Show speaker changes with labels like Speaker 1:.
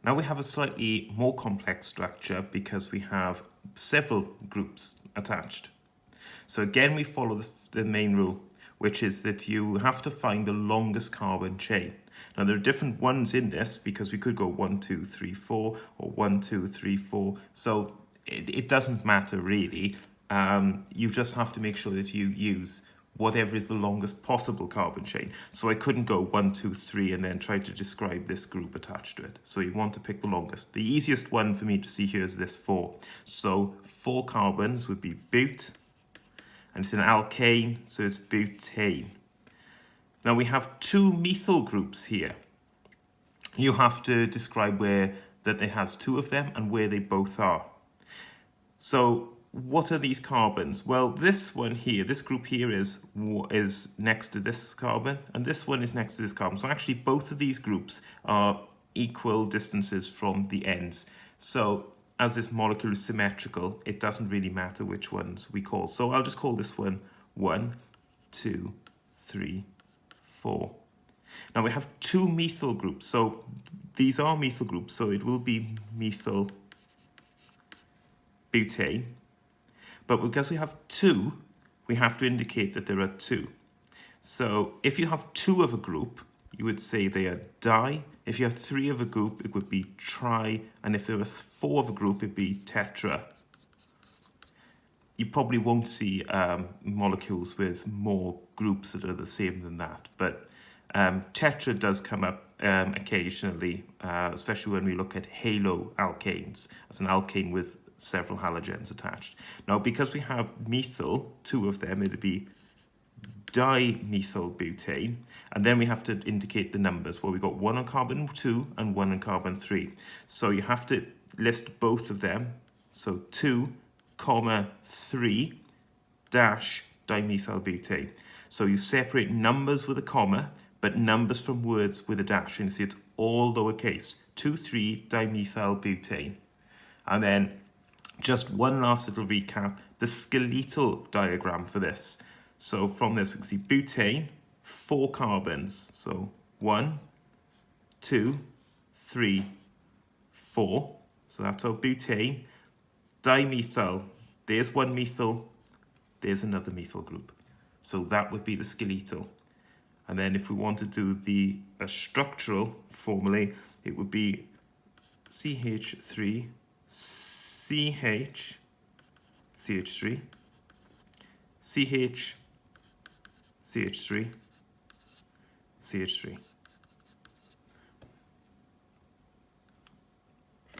Speaker 1: Now we have a slightly more complex structure because we have several groups attached. So again, we follow the main rule, which is that you have to find the longest carbon chain. Now there are different ones in this because we could go 1, 2, 3, 4 or 1, 2, 3, 4. So it doesn't matter really. You just have to make sure that you use whatever is the longest possible carbon chain. So I couldn't go 1, 2, 3 and then try to describe this group attached to it. So you want to pick the longest. The easiest one for me to see here is this 4. So 4 carbons would be but, and it's an alkane, so it's butane. Now we have 2 methyl groups here. You have to describe where that it has 2 of them and where they both are. So what are these carbons? Well, this one here, this group here is next to this carbon, and this one is next to this carbon. So actually both of these groups are equal distances from the ends. So as this molecule is symmetrical, it doesn't really matter which ones we call. So I'll just call this one 1, 2, 3, 4. Now we have 2 methyl groups. So these are methyl groups, so it will be methyl butane. But because we have 2, we have to indicate that there are 2. So if you have 2 of a group, you would say they are di. If you have 3 of a group, it would be tri. And if there were 4 of a group, it'd be tetra. You probably won't see molecules with more groups that are the same than that. But tetra does come up occasionally, especially when we look at haloalkanes, as an alkane with several halogens attached. Now, because we have methyl, 2 of them, it'd be dimethylbutane, and then we have to indicate the numbers. Well, we've got 1 on carbon 2 and 1 on carbon 3. So you have to list both of them. So 2, 3 dash dimethylbutane. So you separate numbers with a comma, but numbers from words with a dash. And you see it's all lowercase. 2, 3 dimethylbutane. And then just one last little recap, the skeletal diagram for this. So from this we can see butane, 4 carbons. So 1, 2, 3, 4. So that's our butane. Dimethyl, there's 1 methyl, there's another methyl group. So that would be the skeletal. And then if we want to do the structural formulae, it would be CH3, CH, CH3, CH, CH3, CH3.